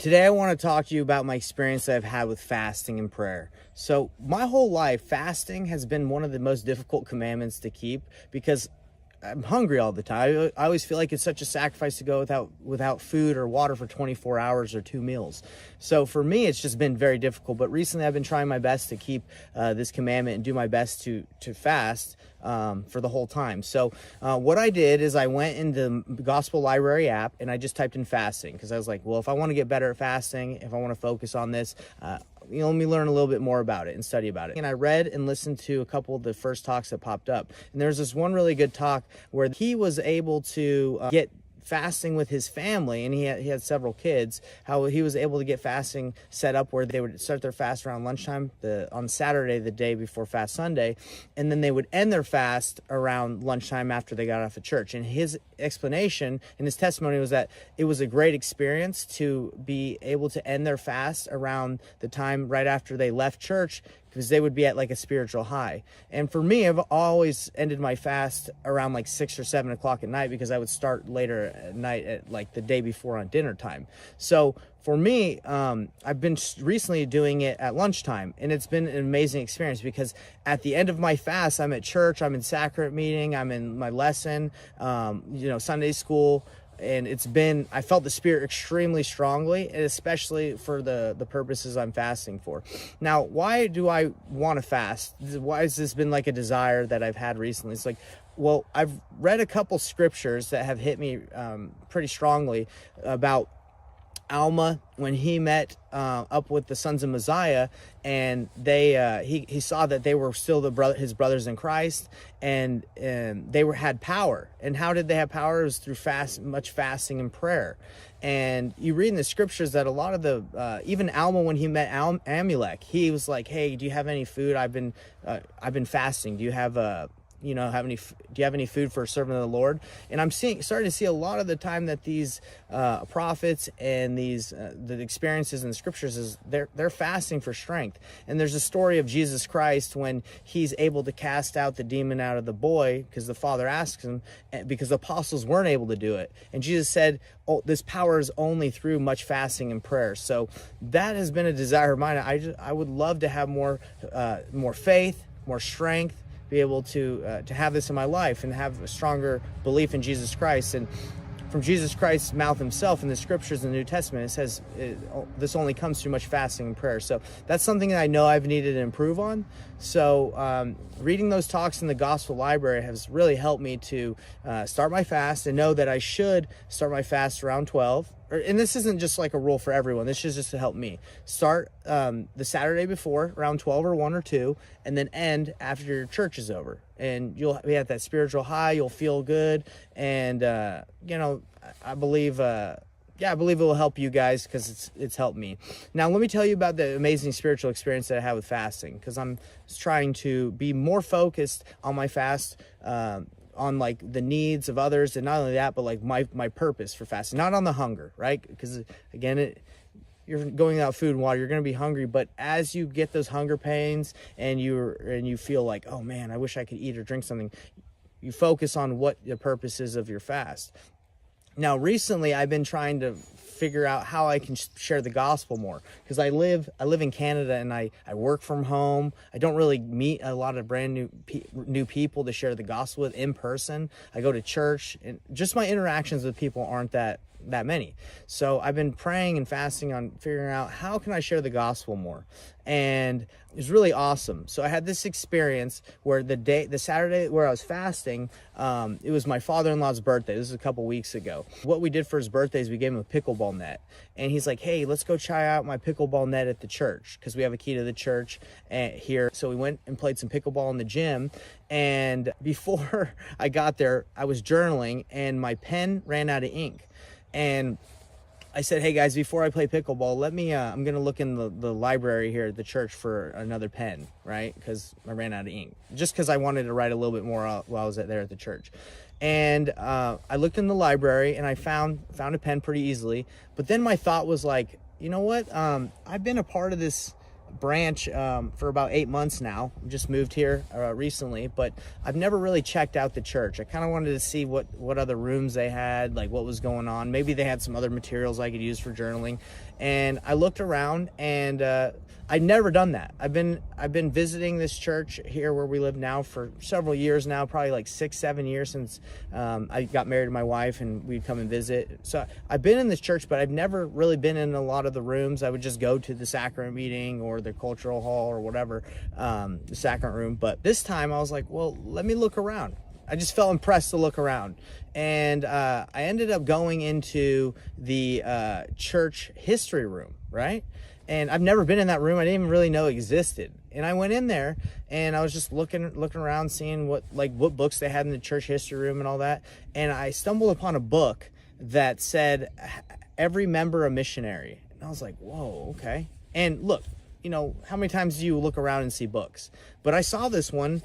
Today I want to talk to you about my experience that I've had with fasting and prayer. So my whole life, fasting has been one of the most difficult commandments to keep because I'm hungry all the time. I always feel like it's such a sacrifice to go without food or water for 24 hours or 2 meals. So for me, it's just been very difficult. But recently I've been trying my best to keep this commandment and do my best to fast for the whole time. So what I did is I went into the Gospel Library app and I just typed in fasting because I was like, well, if I want to get better at fasting, if I want to focus on this, let me learn a little bit more about it and study about it. And I read and listened to a couple of the first talks that popped up. And there's this one really good talk where he was able to get fasting with his family, and he had several kids, how he was able to get fasting set up where they would start their fast around lunchtime on Saturday, the day before Fast Sunday, and then they would end their fast around lunchtime after they got off of church. And his explanation and his testimony was that it was a great experience to be able to end their fast around the time right after they left church, because they would be at like a spiritual high. And for me, I've always ended my fast around like 6 or 7 o'clock at night because I would start later at night at like the day before on dinner time. So for me, I've been recently doing it at lunchtime, and it's been an amazing experience because at the end of my fast, I'm at church, I'm in sacrament meeting, I'm in my lesson, Sunday school. And I felt the Spirit extremely strongly, and especially for the purposes I'm fasting for. Now, why do I want to fast? Why has this been like a desire that I've had recently? It's like, well, I've read a couple scriptures that have hit me pretty strongly about Alma when he met up with the sons of Messiah, and he saw that they were still his brothers in Christ, and they had power. And how did they have power? It was through much fasting and prayer. And you read in the scriptures that a lot of the even Alma, when he met Amulek, he was like, "Hey, do you have any food? I've been fasting. Do you have do you have any food for a servant of the Lord?" And I'm starting to see a lot of the time that these prophets and these the experiences in the scriptures is they're fasting for strength. And there's a story of Jesus Christ when he's able to cast out the demon out of the boy because the father asks him, because the apostles weren't able to do it. And Jesus said, "Oh, this power is only through much fasting and prayer." So that has been a desire of mine. I would love to have more faith, more strength, be able to have this in my life and have a stronger belief in Jesus Christ. And from Jesus Christ's mouth himself in the scriptures in the New Testament, it says this only comes through much fasting and prayer. So that's something that I know I've needed to improve on. So reading those talks in the Gospel Library has really helped me to start my fast and know that I should start my fast around 12. And this isn't just like a rule for everyone. This is just to help me. Start the Saturday before around 12 or 1 or 2, and then end after your church is over. And you'll be at that spiritual high. You'll feel good. And, I believe it will help you guys because it's helped me. Now, let me tell you about the amazing spiritual experience that I had with fasting, because I'm trying to be more focused on my fast, on like the needs of others, and not only that, but like my purpose for fasting, not on the hunger, right? Because again, you're going without food and water, you're going to be hungry. But as you get those hunger pains and you feel like, oh man, I wish I could eat or drink something, you focus on what the purpose is of your fast. Now, recently I've been trying to figure out how I can share the gospel more, because I live in Canada and I work from home. I don't really meet a lot of brand new people to share the gospel with in person. I go to church, and just my interactions with people aren't that many. So I've been praying and fasting on figuring out how can I share the gospel more. And it was really awesome. So I had this experience where the Saturday where I was fasting, it was my father-in-law's birthday. This was a couple weeks ago. What we did for his birthday is we gave him a pickleball net. And he's like, "Hey, let's go try out my pickleball net at the church," because we have a key to the church here. So we went and played some pickleball in the gym. And before I got there, I was journaling and my pen ran out of ink. And I said, "Hey guys, before I play pickleball, I'm going to look in the library here at the church for another pen," right? Because I ran out of ink. Just because I wanted to write a little bit more while I was there at the church. And I looked in the library and I found a pen pretty easily. But then my thought was like, you know what? I've been a part of this branch for about 8 months now. Just moved here recently, but I've never really checked out the church. I kind of wanted to see what other rooms they had, like what was going on. Maybe they had some other materials I could use for journaling. And I looked around, and I'd never done that. I've been visiting this church here where we live now for several years now, probably like 6-7 years since I got married to my wife, and we'd come and visit. So I've been in this church, but I've never really been in a lot of the rooms. I would just go to the sacrament meeting or the cultural hall or whatever, the sacrament room. But this time I was like, well, let me look around. I just felt impressed to look around. And I ended up going into the church history room, right? And I've never been in that room. I didn't even really know it existed. And I went in there, and I was just looking around, seeing what books they had in the church history room and all that. And I stumbled upon a book that said, "Every member a missionary." And I was like, whoa, okay. And look, how many times do you look around and see books? But I saw this one.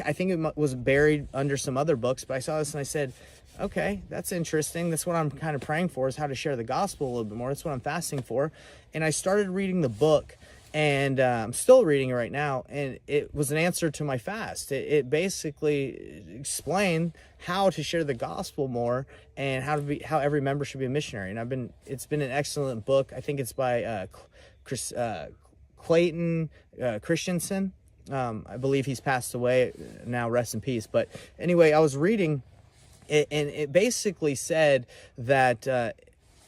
I think it was buried under some other books, but I saw this and I said, okay, that's interesting. That's what I'm kind of praying for, is how to share the gospel a little bit more. That's what I'm fasting for. And I started reading the book, and I'm still reading it right now. And it was an answer to my fast. It basically explained how to share the gospel more, and how every member should be a missionary. And it's been an excellent book. I think it's by Clayton Christensen. I believe he's passed away now, rest in peace. But anyway, I was reading it, and it basically said that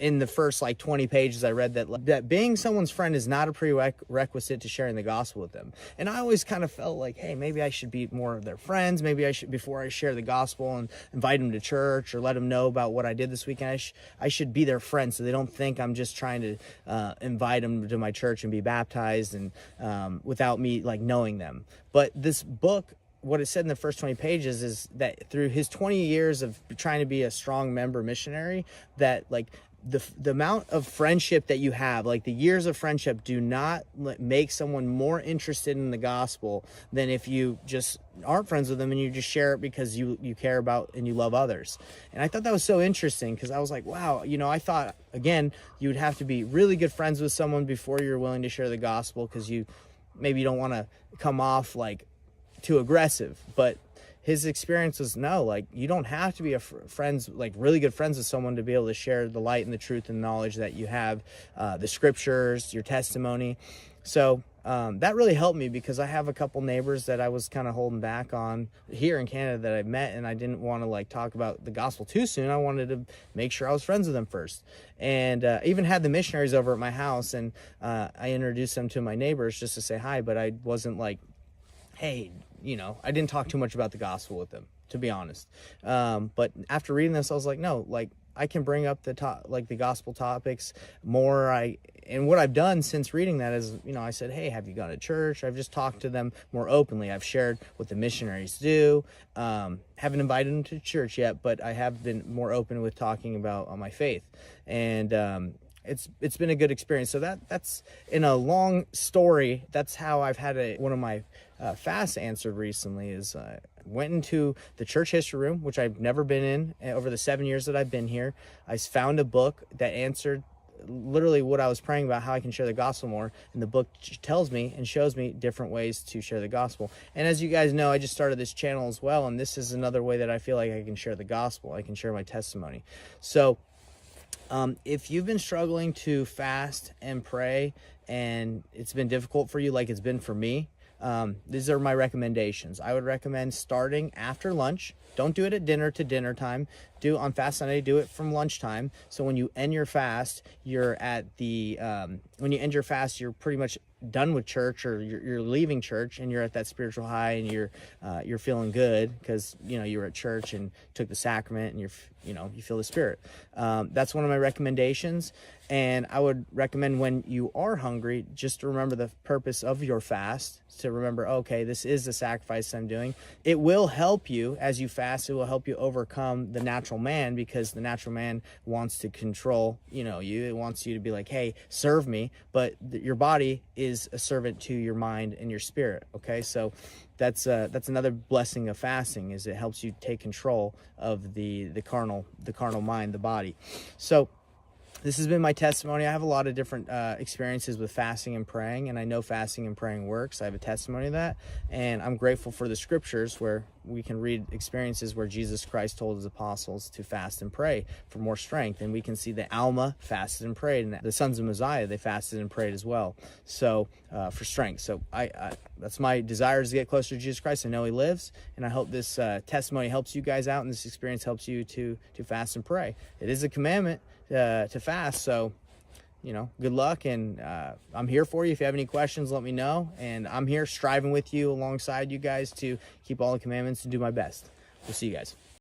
in the first 20 pages I read that being someone's friend is not a prerequisite to sharing the gospel with them. And I always kind of felt like, hey, maybe I should be more of their friends. Maybe I should, before I share the gospel and invite them to church or let them know about what I did this weekend, I should be their friend, so they don't think I'm just trying to invite them to my church and be baptized, and without me knowing them. But this book, what it said in the first 20 pages is that through his 20 years of trying to be a strong member missionary, that the amount of friendship that you have, the years of friendship, do not make someone more interested in the gospel than if you just aren't friends with them and you just share it because you care about and you love others. And I thought that was so interesting, because I was like, wow, I thought, again, you would have to be really good friends with someone before you're willing to share the gospel, because maybe you don't want to come off too aggressive. But his experience was, no, you don't have to be really good friends with someone to be able to share the light and the truth and knowledge that you have, the scriptures, your testimony. So that really helped me, because I have a couple neighbors that I was kind of holding back on here in Canada that I met, and I didn't want to talk about the gospel too soon. I wanted to make sure I was friends with them first. And I even had the missionaries over at my house, and I introduced them to my neighbors just to say hi, but I wasn't hey, I didn't talk too much about the gospel with them, to be honest. But after reading this, I was like, no, I can bring up the gospel topics more. And what I've done since reading that is, I said, hey, have you gone to church? I've just talked to them more openly. I've shared what the missionaries do. Haven't invited them to church yet, but I have been more open with talking about my faith. And it's been a good experience. So that's, in a long story, that's how I've had one of my fasts answered recently. Is went into the church history room, which I've never been in over the 7 years that I've been here. I found a book that answered literally what I was praying about, how I can share the gospel more. And the book tells me and shows me different ways to share the gospel. And as you guys know, I just started this channel as well, and this is another way that I feel like I can share the gospel. I can share my testimony. So if you've been struggling to fast and pray, and it's been difficult for you like it's been for me, these are my recommendations. I would recommend starting after lunch. Don't do it at dinner time. On Fast Sunday, do it from lunchtime. So when you end your fast, you're pretty much done with church, or you're leaving church, and you're at that spiritual high, and you're feeling good because you were at church and took the sacrament, and you feel the Spirit. That's one of my recommendations. And I would recommend, when you are hungry, just to remember the purpose of your fast, to remember, okay, this is the sacrifice I'm doing. It will help you as you fast. It will help you overcome the natural man, because the natural man wants to control, you. It wants you to be like, hey, serve me. But your body is a servant to your mind and your spirit. Okay, so that's another blessing of fasting, is it helps you take control of the carnal mind, the body. So this has been my testimony. I have a lot of different experiences with fasting and praying, and I know fasting and praying works. I have a testimony of that, and I'm grateful for the scriptures where we can read experiences where Jesus Christ told his apostles to fast and pray for more strength, and we can see that Alma fasted and prayed, and the sons of Mosiah, they fasted and prayed as well, so for strength. So I that's my desire, is to get closer to Jesus Christ. I know he lives, and I hope this testimony helps you guys out, and this experience helps you to fast and pray. It is a commandment to fast, so good luck, and I'm here for you. If you have any questions, let me know, and I'm here striving with you alongside you guys to keep all the commandments and do my best. We'll see you guys.